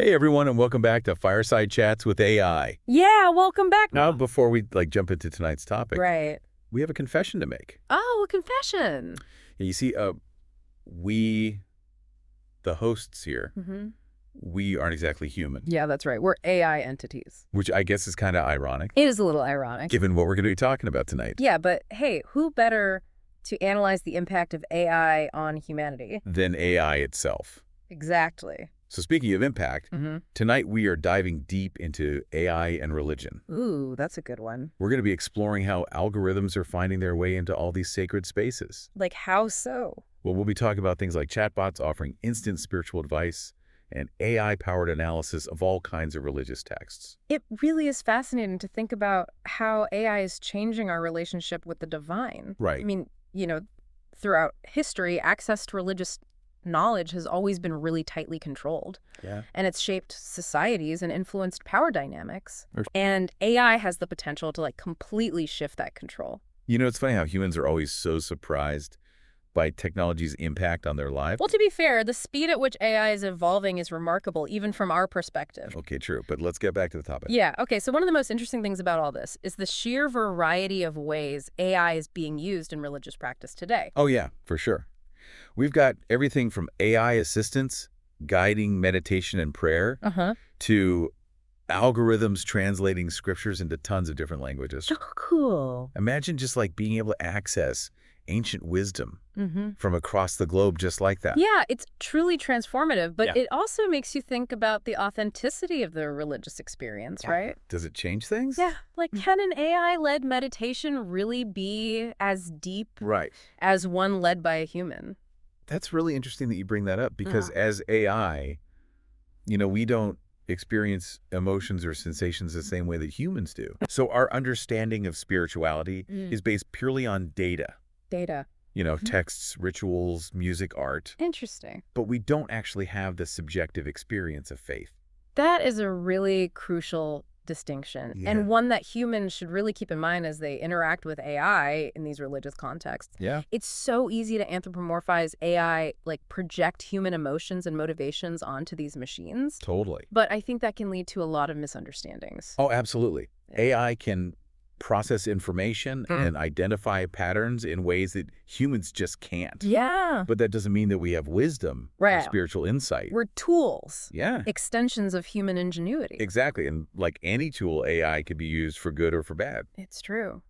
Hey everyone, and welcome back to Fireside Chats with AI. Yeah, welcome back. Now, before we jump into tonight's topic, Right. we have a confession to make. Oh, a confession. Yeah, you see, we, the hosts here, Mm-hmm. we aren't exactly human, Yeah, that's right. We're AI entities. which I guess is kind of ironic, It is a little ironic. given what we're going to be talking about tonight. Yeah, but hey, who better to analyze the impact of AI on humanity? Than AI itself. Exactly. So speaking of impact, Mm-hmm. tonight we are diving deep into AI and religion. Ooh, that's a good one. We're going to be exploring how algorithms are finding their way into all these sacred spaces. Like, how so? Well, we'll be talking about things like chatbots offering instant spiritual advice and AI-powered analysis of all kinds of religious texts. It really is fascinating to think about how AI is changing our relationship with the divine. Right. I mean, throughout history, access to religious knowledge has always been really tightly controlled. Yeah. And it's shaped societies and influenced power dynamics. Or- And AI has the potential to completely shift that control. You know, it's funny how humans are always so surprised by technology's impact on their lives. Well, to be fair, the speed at which AI is evolving is remarkable, even from our perspective. Okay, true. But let's get back to the topic. Yeah, okay, so one of the most interesting things about all this is the sheer variety of ways AI is being used in religious practice today. Oh, yeah, for sure. We've got everything from AI assistance, guiding meditation and prayer, Uh-huh. to algorithms translating scriptures into tons of different languages. Oh, cool. Imagine just being able to access ancient wisdom Mm-hmm. from across the globe just like that. Yeah, it's truly transformative, but Yeah. it also makes you think about the authenticity of the religious experience, Yeah. right? Does it change things? Yeah, can an AI-led meditation really be as deep Right. as one led by a human? That's really interesting that you bring that up because Uh-huh. as AI, we don't experience emotions or sensations the same way that humans do. So our understanding of spirituality is based purely on data. Data. Texts, rituals, music, art. Interesting. But we don't actually have the subjective experience of faith. That is a really crucial distinction, Yeah. and one that humans should really keep in mind as they interact with AI in these religious contexts. Yeah. It's so easy to anthropomorphize AI, project human emotions and motivations onto these machines. Totally. But I think that can lead to a lot of misunderstandings. Oh, absolutely. Yeah. AI can process information and identify patterns in ways that humans just can't. Yeah. But that doesn't mean that we have wisdom or Right. spiritual insight. We're tools. Yeah, Extensions of human ingenuity. exactly. And like any tool, AI could be used for good or for bad. It's true.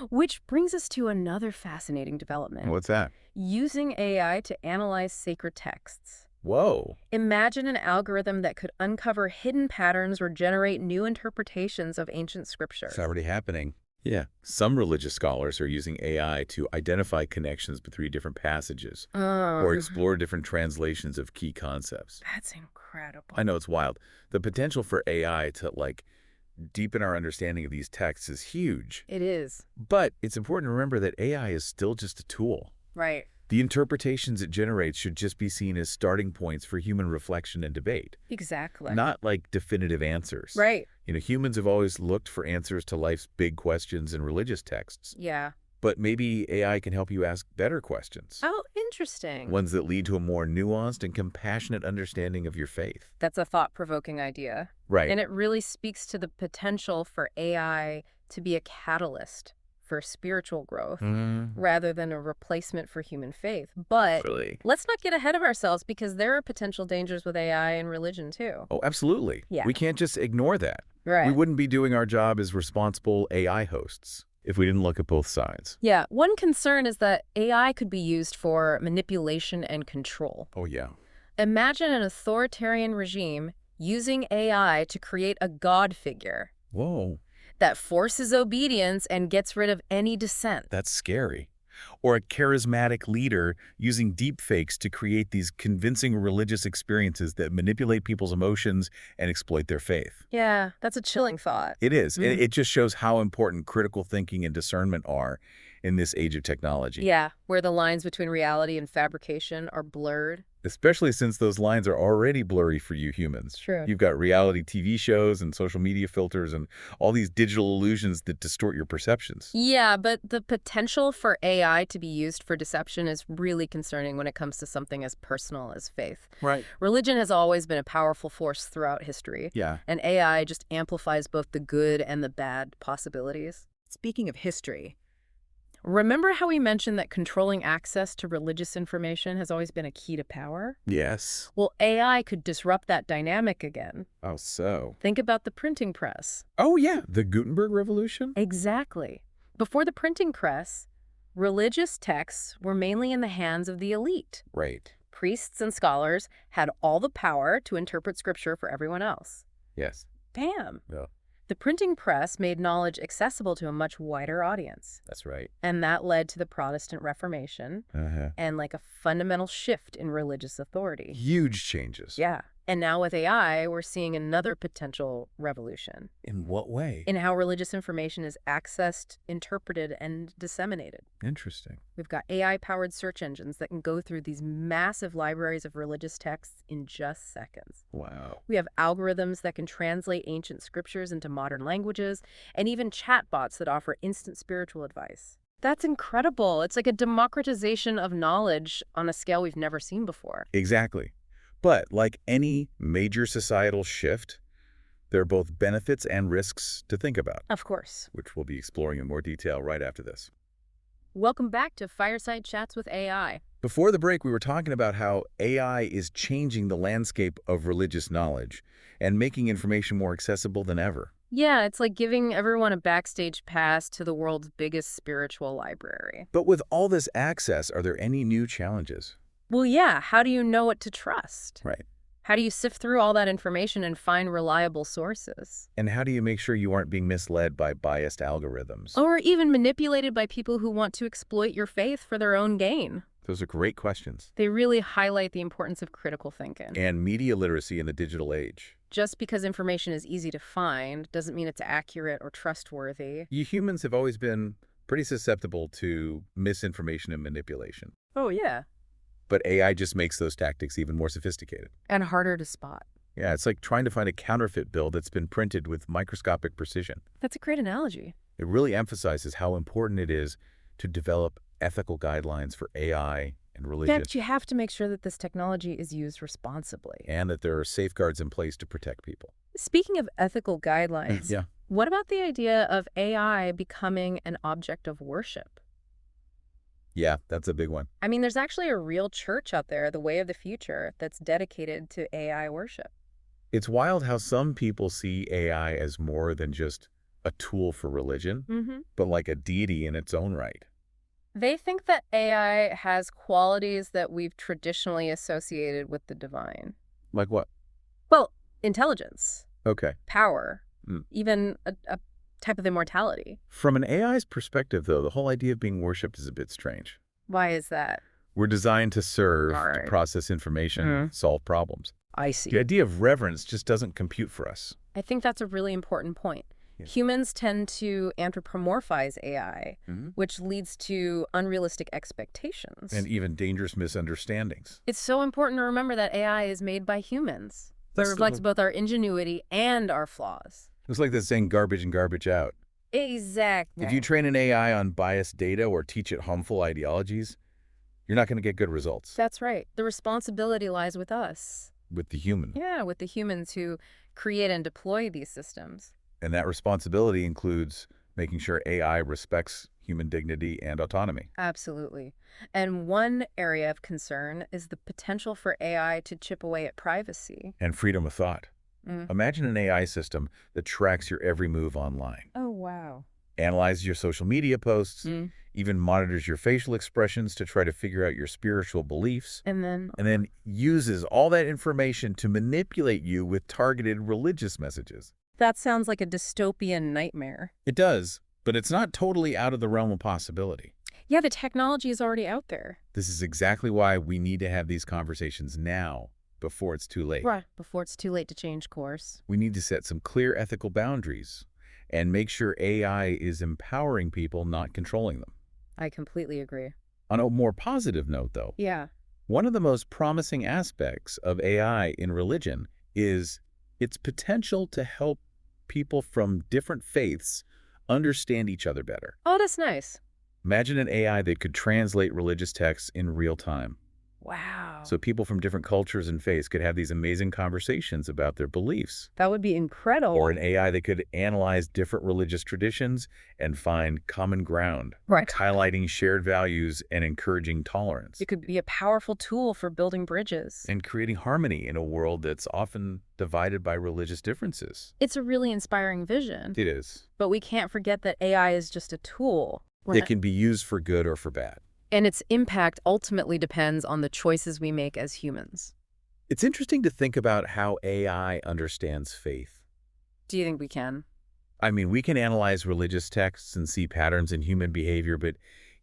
Which brings us to another fascinating development. What's that? Using AI to analyze sacred texts. Whoa. Imagine an algorithm that could uncover hidden patterns or generate new interpretations of ancient scriptures. It's already happening. Yeah. Some religious scholars are using AI to identify connections between different passages or explore different translations of key concepts. That's incredible. I know, it's wild. The potential for AI to deepen our understanding of these texts is huge. It is. But it's important to remember that AI is still just a tool. Right. The interpretations it generates should just be seen as starting points for human reflection and debate, Exactly. not definitive answers. Right. Humans have always looked for answers to life's big questions in religious texts. Yeah. But maybe AI can help you ask better questions, Oh, interesting. ones that lead to a more nuanced and compassionate understanding of your faith. That's a thought-provoking idea. Right. And it really speaks to the potential for AI to be a catalyst for spiritual growth rather than a replacement for human faith. But Really? let's not get ahead of ourselves because there are potential dangers with AI and religion too. Oh, absolutely. Yeah. We can't just ignore that. Right. We wouldn't be doing our job as responsible AI hosts if we didn't look at both sides. Yeah, one concern is that AI could be used for manipulation and control. Oh, yeah. Imagine an authoritarian regime using AI to create a god figure Whoa. that forces obedience and gets rid of any dissent. That's scary. Or a charismatic leader using deepfakes to create these convincing religious experiences that manipulate people's emotions and exploit their faith. Yeah, that's a chilling thought. It is. It just shows how important critical thinking and discernment are in this age of technology. Yeah, where the lines between reality and fabrication are blurred. Especially since those lines are already blurry for you humans. True. You've got reality TV shows and social media filters and all these digital illusions that distort your perceptions. Yeah, but the potential for AI to be used for deception is really concerning when it comes to something as personal as faith. Right. Religion has always been a powerful force throughout history, Yeah. and AI just amplifies both the good and the bad possibilities. Speaking of history, remember how we mentioned that controlling access to religious information has always been a key to power? Yes. Well, AI could disrupt that dynamic again. Oh, so. Think about the printing press. Oh, yeah. The Gutenberg Revolution? Exactly. Before the printing press, religious texts were mainly in the hands of the elite. Right. Priests and scholars had all the power to interpret scripture for everyone else. Yes. Bam! Yeah. The printing press made knowledge accessible to a much wider audience. That's right. And that led to the Protestant Reformation and like a fundamental shift in religious authority. Huge changes. Yeah. And now with AI, we're seeing another potential revolution In what way? in how religious information is accessed, interpreted, and disseminated. Interesting. We've got AI-powered search engines that can go through these massive libraries of religious texts in just seconds. Wow. We have algorithms that can translate ancient scriptures into modern languages, and even chatbots that offer instant spiritual advice. That's incredible. It's like a democratization of knowledge on a scale we've never seen before. Exactly. But like any major societal shift, there are both benefits and risks to think about, Of course. which we'll be exploring in more detail right after this. Welcome back to Fireside Chats with AI. Before the break, we were talking about how AI is changing the landscape of religious knowledge and making information more accessible than ever. Yeah, it's like giving everyone a backstage pass to the world's biggest spiritual library. But with all this access, are there any new challenges? Well, yeah, how do you know what to trust? Right. How do you sift through all that information and find reliable sources? And how do you make sure you aren't being misled by biased algorithms? Or even manipulated by people who want to exploit your faith for their own gain? Those are great questions. They really highlight the importance of critical thinking. And media literacy in the digital age. Just because information is easy to find doesn't mean it's accurate or trustworthy. You humans have always been pretty susceptible to misinformation and manipulation. Oh, yeah. But AI just makes those tactics even more sophisticated. And harder to spot. Yeah, it's like trying to find a counterfeit bill that's been printed with microscopic precision. That's a great analogy. It really emphasizes how important it is to develop ethical guidelines for AI and religion. But you have to make sure that this technology is used responsibly. And that there are safeguards in place to protect people. Speaking of ethical guidelines, Yeah. what about the idea of AI becoming an object of worship? Yeah, that's a big one. I mean, there's actually a real church out there, the Way of the Future, that's dedicated to AI worship. It's wild how some people see AI as more than just a tool for religion, but like a deity in its own right. They think that AI has qualities that we've traditionally associated with the divine. Like what? Well, intelligence, Okay. power, Mm. even a type of immortality. From an AI's perspective, though, the whole idea of being worshipped is a bit strange. Why is that? We're designed to serve, All to right. process information, solve problems. I see. The idea of reverence just doesn't compute for us. I think that's a really important point. Yeah. Humans tend to anthropomorphize AI, which leads to unrealistic expectations. And even dangerous misunderstandings. It's so important to remember that AI is made by humans. It reflects both our ingenuity and our flaws. It's like the saying garbage in, garbage out. Exactly. If you train an AI on biased data or teach it harmful ideologies, you're not going to get good results That's right. The responsibility lies with us. with the human. Yeah, with the humans who create and deploy these systems. And that responsibility includes making sure AI respects human dignity and autonomy. Absolutely. And one area of concern is the potential for AI to chip away at privacy. And freedom of thought. Imagine an AI system that tracks your every move online, Oh, wow. analyzes your social media posts, even monitors your facial expressions to try to figure out your spiritual beliefs, And then uses all that information to manipulate you with targeted religious messages. that sounds like a dystopian nightmare. It does, but it's not totally out of the realm of possibility. Yeah, the technology is already out there. This is exactly why we need to have these conversations now, before it's too late. Right. Before it's too late to change course. We need to set some clear ethical boundaries and make sure AI is empowering people, not controlling them. I completely agree. On a more positive note, though, Yeah. One of the most promising aspects of AI in religion is its potential to help people from different faiths understand each other better. Oh, that's nice. Imagine an AI that could translate religious texts in real time. Wow. So people from different cultures and faiths could have these amazing conversations about their beliefs. That would be incredible. Or an AI that could analyze different religious traditions and find common ground, Right. highlighting shared values and encouraging tolerance. It could be a powerful tool for building bridges. And creating harmony in a world that's often divided by religious differences. It's a really inspiring vision. It is. But we can't forget that AI is just a tool. It can be used for good or for bad. And its impact ultimately depends on the choices we make as humans. It's interesting to think about how AI understands faith. Do you think we can? I mean, we can analyze religious texts and see patterns in human behavior, but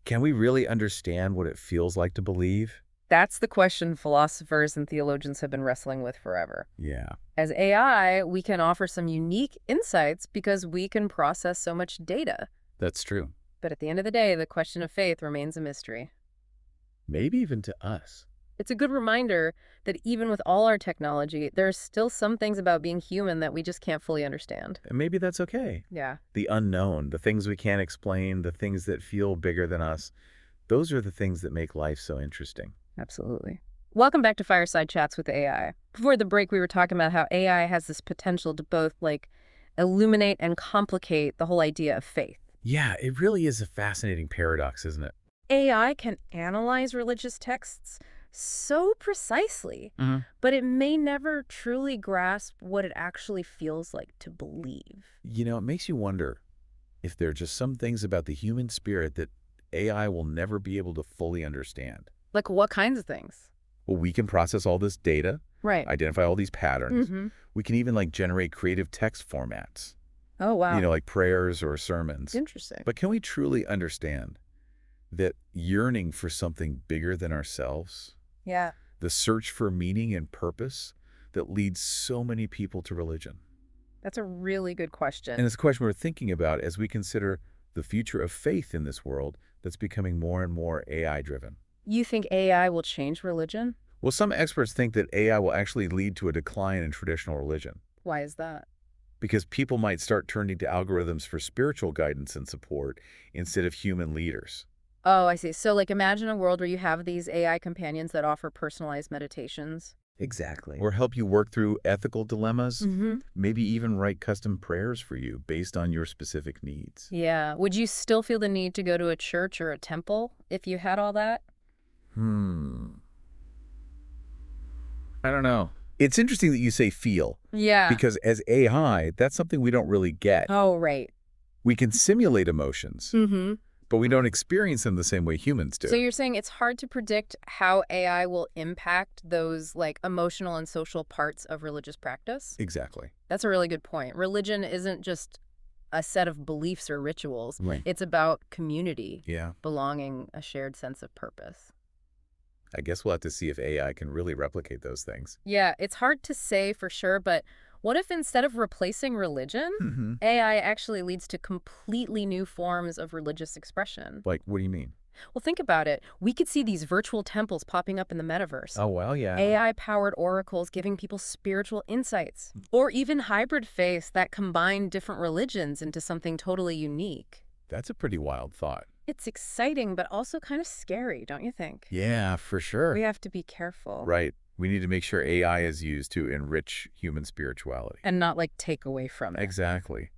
can we really understand what it feels like to believe? That's the question philosophers and theologians have been wrestling with forever. Yeah. As AI, we can offer some unique insights because we can process so much data. That's true. But at the end of the day, the question of faith remains a mystery. Maybe even to us. It's a good reminder that even with all our technology, there are still some things about being human that we just can't fully understand. And maybe that's okay. Yeah. The unknown, the things we can't explain, the things that feel bigger than us, those are the things that make life so interesting. Absolutely. Welcome back to Fireside Chats with AI. Before the break, we were talking about how AI has this potential to both, illuminate and complicate the whole idea of faith. Yeah, it really is a fascinating paradox, isn't it? AI can analyze religious texts so precisely, but it may never truly grasp what it actually feels like to believe. You know, it makes you wonder if there are just some things about the human spirit that AI will never be able to fully understand. Like what kinds of things? Well, we can process all this data, Right. identify all these patterns. We can even generate creative text formats, Oh, wow. like prayers or sermons. Interesting. But can we truly understand that yearning for something bigger than ourselves, Yeah. the search for meaning and purpose that leads so many people to religion? That's a really good question. And it's a question we're thinking about as we consider the future of faith in this world that's becoming more and more AI-driven. You think AI will change religion? Well, some experts think that AI will actually lead to a decline in traditional religion Why is that? because people might start turning to algorithms for spiritual guidance and support instead of human leaders. Oh, I see. So, imagine a world where you have these AI companions that offer personalized meditations. Exactly. Or help you work through ethical dilemmas, maybe even write custom prayers for you based on your specific needs. Yeah. Would you still feel the need to go to a church or a temple if you had all that? I don't know. It's interesting that you say feel. Yeah. Because as AI, that's something we don't really get. Oh, right. We can simulate emotions, but we don't experience them the same way humans do. So you're saying it's hard to predict how AI will impact those emotional and social parts of religious practice? Exactly. That's a really good point. Religion isn't just a set of beliefs or rituals. Right. It's about community, Yeah. belonging, a shared sense of purpose. I guess we'll have to see if AI can really replicate those things. Yeah, it's hard to say for sure, but what if instead of replacing religion, AI actually leads to completely new forms of religious expression? Like, what do you mean? Well, think about it. We could see these virtual temples popping up in the metaverse. Oh, well, yeah. AI-powered oracles giving people spiritual insights. Or even hybrid faiths that combine different religions into something totally unique. That's a pretty wild thought. It's exciting, but also kind of scary, don't you think? Yeah, for sure. We have to be careful. Right. We need to make sure AI is used to enrich human spirituality. And not take away from it. Exactly.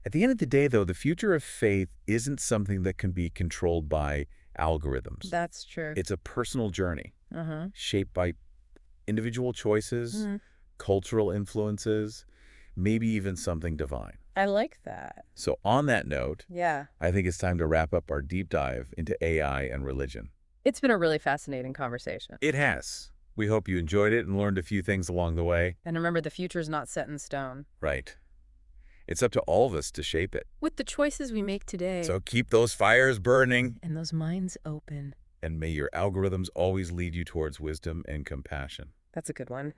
At the end of the day, though, the future of faith isn't something that can be controlled by algorithms. That's true. It's a personal journey shaped by individual choices, cultural influences, maybe even something divine. I like that. So on that note, Yeah. I think it's time to wrap up our deep dive into AI and religion. It's been a really fascinating conversation. It has. We hope you enjoyed it and learned a few things along the way. And remember, the future's not set in stone. Right. It's up to all of us to shape it. With the choices we make today. So keep those fires burning. And those minds open. And may your algorithms always lead you towards wisdom and compassion. That's a good one.